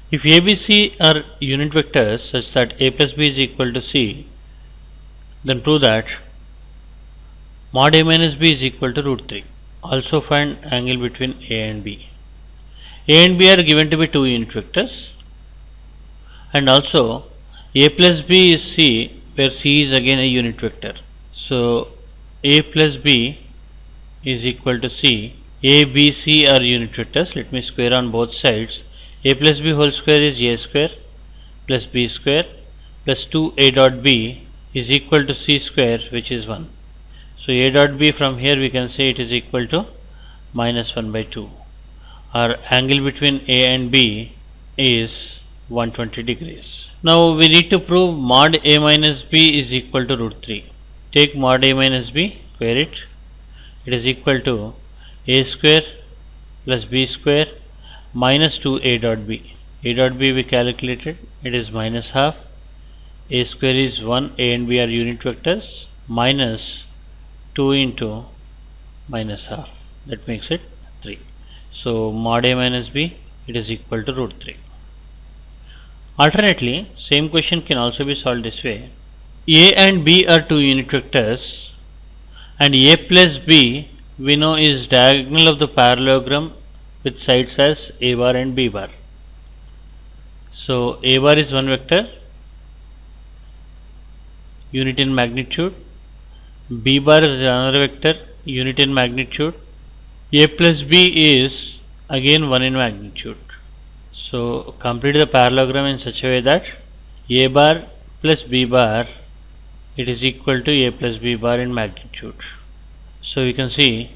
If A, B, C are unit vectors such that A plus B is equal to C, then prove that mod A minus B is equal to root 3. Also find angle between A and B. A and B are given to be two unit vectors, and also A plus B is C, where C is again a unit vector. So A plus B is equal to C. A, B, C are unit vectors. Let me square on both sides. A plus B whole square is A square plus B square plus 2A dot B is equal to C square, which is 1. So A dot B, from here we can say it is equal to minus 1 by 2. Our angle between A and B is 120 degrees. Now we need to prove mod A minus B is equal to root 3. Take mod A minus B, square it. It is equal to A square plus B square minus 2A dot B. A dot B we calculated, it is minus half. A square is 1, A and B are unit vectors, minus 2 into minus half, that makes it 3. So mod A minus B, it is equal to root 3. Alternately, same question can also be solved this way. A and B are two unit vectors, and A plus B we know is diagonal of the parallelogram with sides as A bar and B bar. So A bar is one vector, unit in magnitude. B bar is another vector, unit in magnitude. A plus B is again 1 in magnitude. So complete the parallelogram in such a way that A bar plus B bar, it is equal to A plus B bar in magnitude. So you can see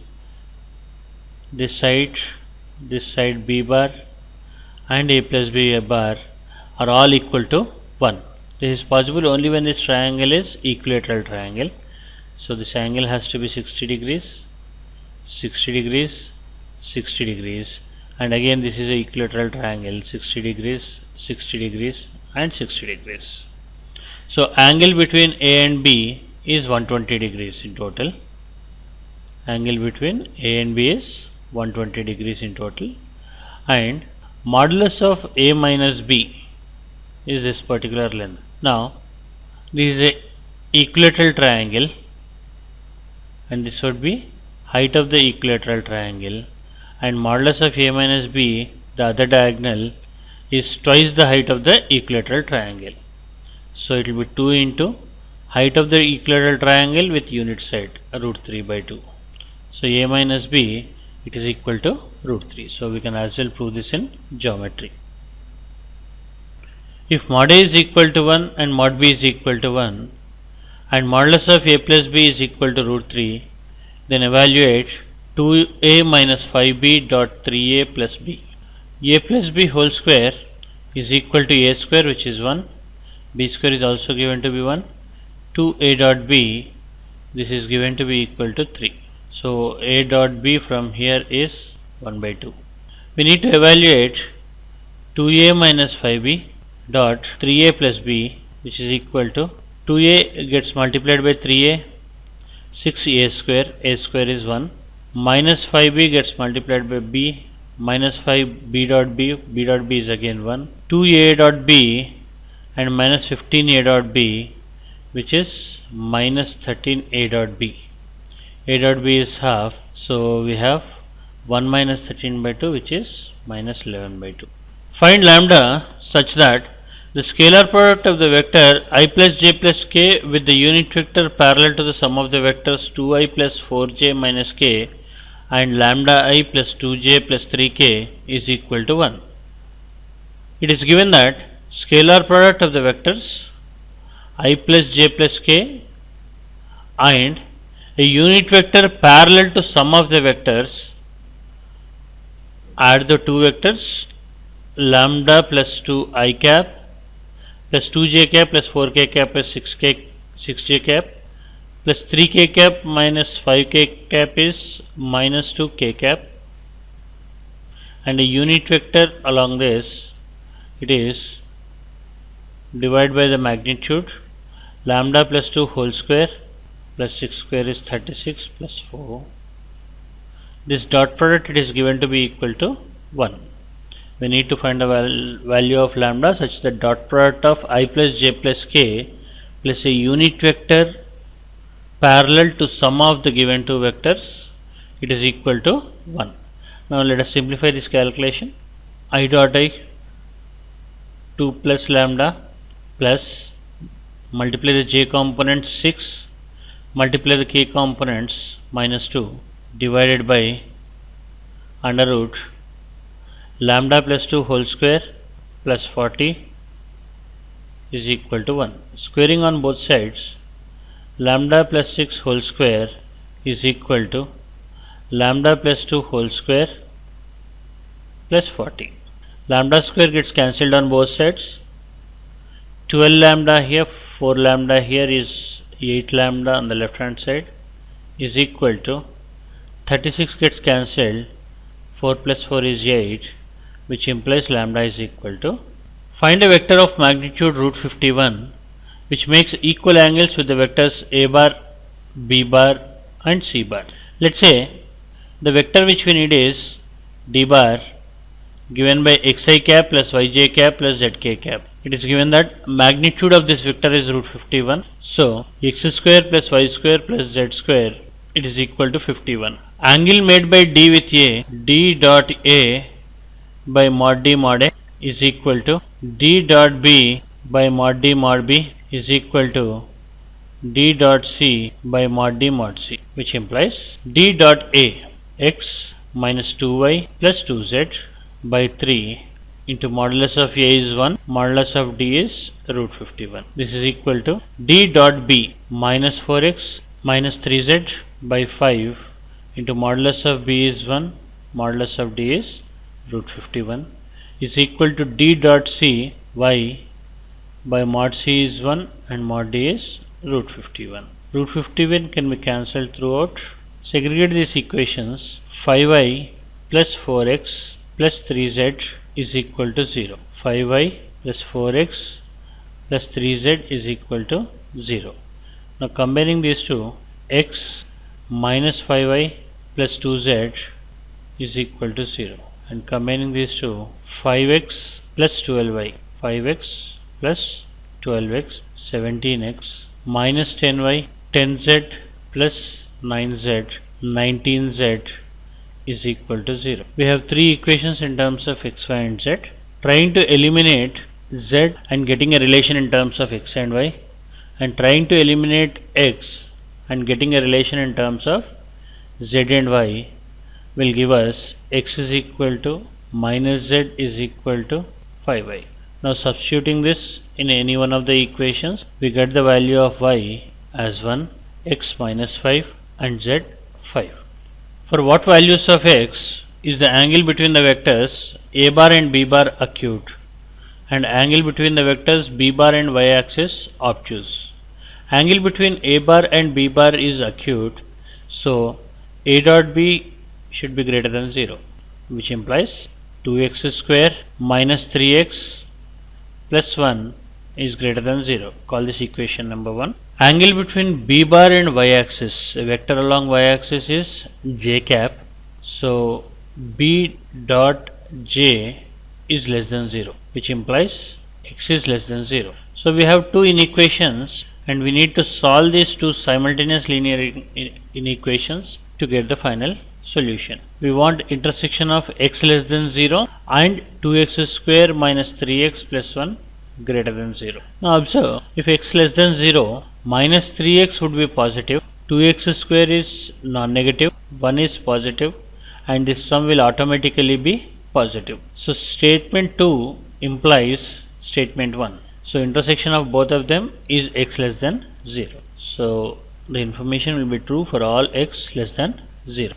this side B bar and A plus B bar are all equal to 1. This is possible only when this triangle is equilateral triangle. So this angle has to be 60 degrees, 60 degrees, 60 degrees, and again this is a equilateral triangle, 60 degrees, 60 degrees and 60 degrees. So angle between A and B is 120 degrees in total. Angle between A and B is 120 degrees in total, and modulus of A minus B is this particular length. Now this is a equilateral triangle, and this would be height of the equilateral triangle, and modulus of A minus B, the other diagonal, is twice the height of the equilateral triangle. So it will be 2 into height of the equilateral triangle with unit side, root 3 by 2. So A minus B, it is equal to root 3. So we can as well prove this in geometry. If mod A is equal to 1 and mod B is equal to 1 and modulus of A plus B is equal to root 3, then evaluate 2A minus 5B dot 3A plus B. A plus B whole square is equal to A square, which is 1. B square is also given to be 1. 2A dot B, this is given to be equal to 3. So A dot B from here is 1 by 2. We need to evaluate 2A minus 5B dot 3A plus B, which is equal to 2A gets multiplied by 3A, 6A square, A square is 1, minus 5B gets multiplied by B, minus 5B dot B, B dot B is again 1, 2A dot B and minus 15A dot B, which is minus 13A dot B. A dot B is half, so we have 1 minus 13 by 2, which is minus 11 by 2. Find lambda such that the scalar product of the vector I plus j plus k with the unit vector parallel to the sum of the vectors 2i plus 4j minus k and lambda I plus 2j plus 3k is equal to 1. It is given that scalar product of the vectors I plus j plus k and a unit vector parallel to sum of the vectors, add the two vectors lambda plus 2i cap plus 2j cap plus 4k cap plus 6j cap plus 3k cap minus 5k cap is minus 2k cap, and a unit vector along this, it is divided by the magnitude lambda plus 2 whole square plus 6 square is 36 plus 4. This dot product, it is given to be equal to 1. we need to find the value of lambda such that dot product of I plus j plus k plus a unit vector parallel to sum of the given two vectors, it is equal to 1. Now let us simplify this calculation. I dot I 2 plus lambda plus multiply the j component 6 multiply the k components minus 2 divided by under root lambda plus 2 whole square plus 40 is equal to 1. Squaring on both sides, lambda plus 6 whole square is equal to lambda plus 2 whole square plus 40. Lambda square gets cancelled on both sides. 12 lambda here, 4 lambda here is 8 lambda on the left hand side is equal to 36 gets cancelled, 4 plus 4 is 8, which implies lambda is equal to. Find a vector of magnitude root 51 which makes equal angles with the vectors a bar, b bar and c bar. Let's say the vector which we need is d bar given by xi cap plus yj cap plus zk cap. It is given that magnitude of this vector is root 51. So x square plus y square plus z square, it is equal to 51. Angle made by d with a, d dot a by mod d mod a is equal to d dot b by mod d mod b is equal to d dot c by mod d mod c, which implies d dot a x minus 2y plus 2z by 3 into modulus of a is 1, modulus of d is root 51. This is equal to d dot b minus 4x minus 3z by 5 into modulus of b is 1, modulus of d is root 51 is equal to d dot c y by mod c is 1 and mod d is root 51. Root 51 can be cancelled throughout. Segregate these equations. 5y plus 4x plus 3z is equal to 0. 5y plus 4x plus 3z is equal to 0. Now combining these two, x minus 5y plus 2z is equal to 0. And combining these two, 5x plus 12y, 5x plus 12x, 17x minus 10y, 10z plus 9z, 19z is equal to 0. We have three equations in terms of x, y and z. Trying to eliminate z and getting a relation in terms of x and y, and trying to eliminate x and getting a relation in terms of z and y will give us x is equal to minus z is equal to 5y. Now substituting this in any one of the equations, we get the value of y as 1, x minus 5 and z 5. For what values of x is the angle between the vectors a bar and b bar acute and angle between the vectors b bar and y axis obtuse. Angle between a bar and b bar is acute, so a dot b should be greater than 0, which implies 2x square minus 3x plus 1 is greater than 0. Call this equation number 1. Angle between b bar and y axis, a vector along y axis is j cap, so b dot j is less than 0, which implies x is less than 0. So we have two inequations and we need to solve these two simultaneous linear inequations to get the final solution. We want intersection of x less than 0 and 2x square minus 3x plus 1 greater than 0. Now observe, if x less than 0, minus 3x would be positive, 2x square is non-negative, 1 is positive, and this sum will automatically be positive. So statement 2 implies statement 1. So intersection of both of them is x less than 0. So the information will be true for all x less than 0.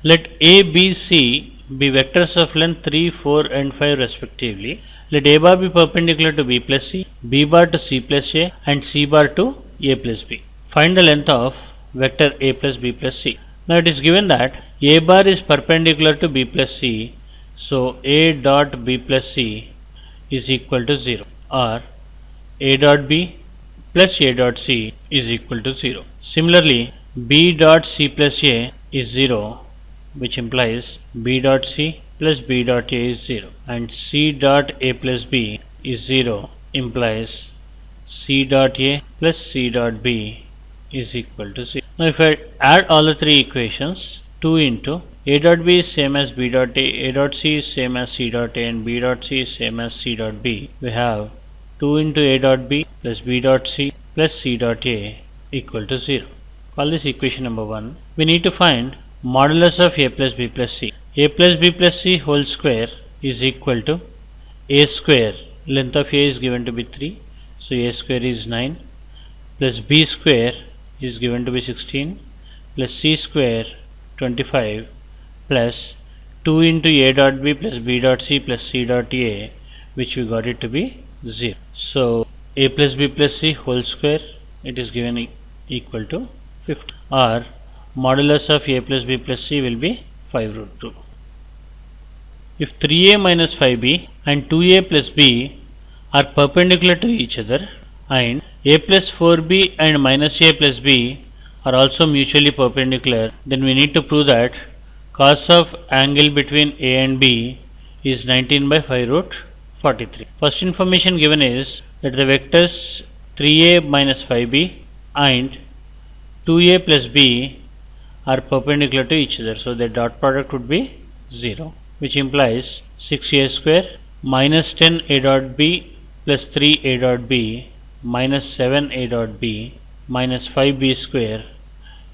Let a, b, c be vectors of length 3, 4 and 5 respectively. Let a bar be perpendicular to b plus c, b bar to c plus a and c bar to a plus b. Find the length of vector a plus b plus c. Now it is given that a bar is perpendicular to b plus c, so a dot b plus c is equal to 0, or a dot b plus a dot c is equal to 0. Similarly, b dot c plus a is 0, which implies b dot c plus b dot a is 0, and c dot a plus b is 0 implies c dot a plus c dot b is equal to 0. Now if I add all the three equations, 2 into a dot b is same as b dot a dot c is same as c dot a, and b dot c is same as c dot b, we have 2 into a dot b plus b dot c plus c dot a equal to 0. Call this equation number 1. We need to find modulus of a plus b plus c. A plus b plus c whole square is equal to a square. Length of a is given to be 3, so a square is 9, plus b square is given to be 16, plus c square 25, plus 2 into a dot b plus b dot c plus c dot a, which we got it to be 0. So a plus b plus c whole square, it is given equal to 50, or modulus of a plus b plus c will be 5 root 2. If 3a minus 5b and 2a plus b are perpendicular to each other, and a plus 4b and minus a plus b are also mutually perpendicular, then we need to prove that cos of angle between a and b is 19 by 5 root 43. First information given is that the vectors 3a minus 5b and 2a plus b are perpendicular to each other, so the dot product would be 0, which implies 6a square minus 10a dot b plus 3a dot b minus 7a dot b minus 5b square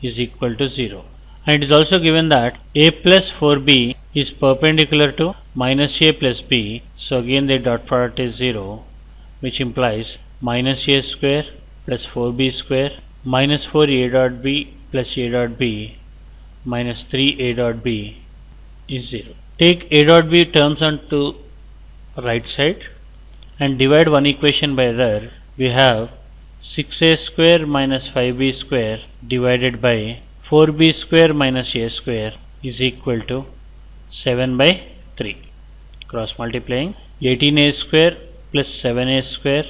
is equal to 0. And it is also given that a plus 4b is perpendicular to minus a plus b, so again the dot product is 0, which implies minus a square plus 4b square minus 4a dot b plus a dot b minus 3a dot b is 0. Take a dot b terms onto right side and divide one equation by other. We have 6a square minus 5b square divided by 4b square minus a square is equal to 7 by 3. Cross multiplying, 18a square plus 7a square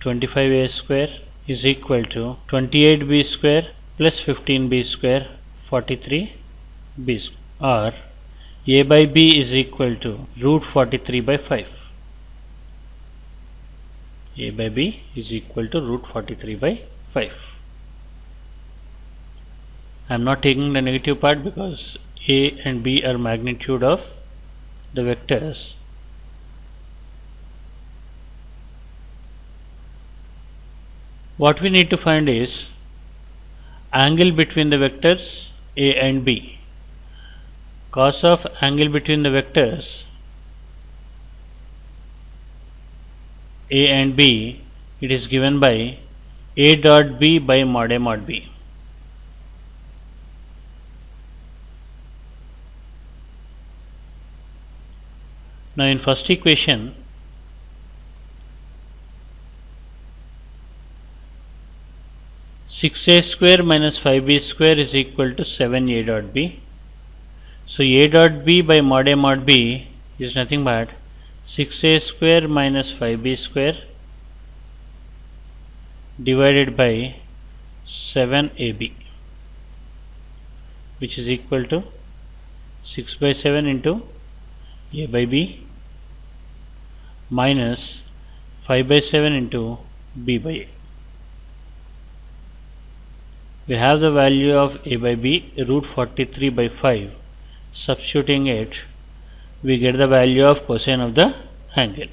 25a square is equal to 28b square plus 15b square 43b square, or a by b is equal to root 43 by 5. A by b is equal to root 43 by 5. I am not taking the negative part because a and b are magnitude of the vectors. What we need to find is angle between the vectors a and b. Cos of angle between the vectors a and b, it is given by a dot b by mod a mod b. Now in first equation, six a square minus 5b square is equal to 7a dot b. So a dot b by mod b is nothing but 6a square minus 5b square divided by 7ab, which is equal to 6 by 7 into a by b minus 5 by 7 into b by a. We have the value of a by b root 43 by 5. Substituting it, we get the value of cosine of the angle.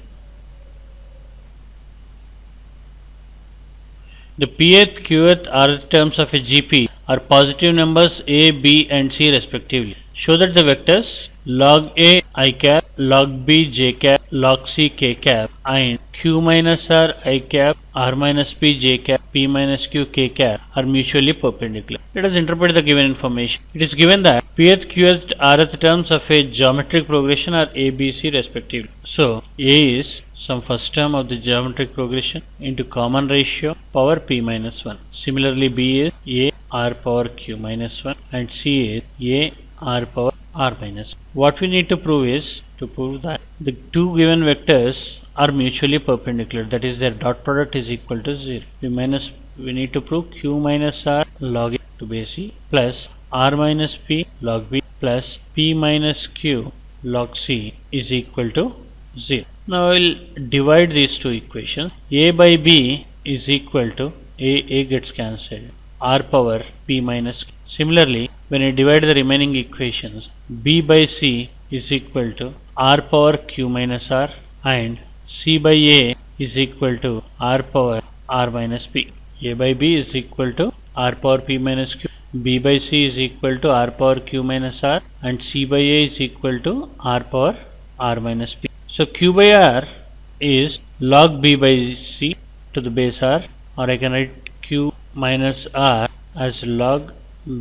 The pth, qth, rth terms of a GP are positive numbers a, b and c respectively. Show that the vectors log a I cap, log b j cap, log c k cap and q minus r I cap, r minus p j cap, p minus q k cap are mutually perpendicular. Let us interpret the given information. It is given that pth, qth, rth terms of a geometric progression are a, b, c respectively. So a is some first term of the geometric progression into common ratio power p minus 1. Similarly, b is a r power q minus 1 and c is a r power r minus 1. What we need to prove is to prove that the two given vectors are mutually perpendicular, that is their dot product is equal to 0. We need to prove q minus r log a to base c plus r minus p log b plus p minus q log c is equal to 0. Now I will divide these two equations. A by b is equal to a gets cancelled, r power p minus q. Similarly, when I divide the remaining equations, b by c is equal to r power q minus r and c by a is equal to r power r minus p. A by b is equal to r power p minus q, b by c is equal to r power q minus r and c by a is equal to r power r minus p. So q by r is log b by c to the base r, or I can write q minus r as log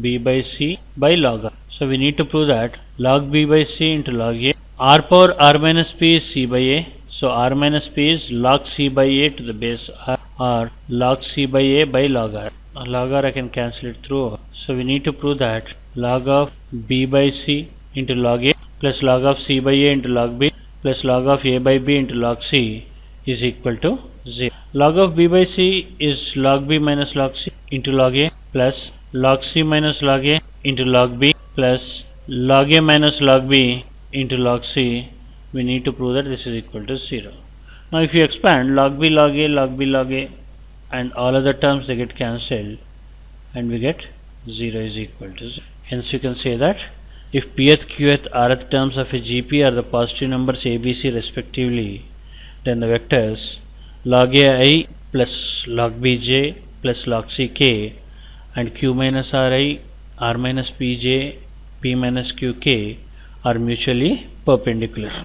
b by c by log r. So we need to prove that log b by c into log a, r power r minus p is c by a, so r minus p is log c by a to the base r or log c by a by log r. Log r I can cancel it through. So we need to prove that log of b by c into log a plus log of c by a into log b plus log of a by b into log c is equal to 0. Log of b by c is log b minus log c into log a plus log c minus log a into log b plus log a minus log b into log c. We need to prove that this is equal to 0. Now if you expand log b log a log b log a and all other terms, they get cancelled and we get 0 is equal to 0. Hence you can say that if pth, qth, rth terms of a GP are the positive numbers a, b, c respectively, then the vectors log a I plus log b j plus log c k and q minus r I, r minus p j, p minus q k are mutually perpendicular.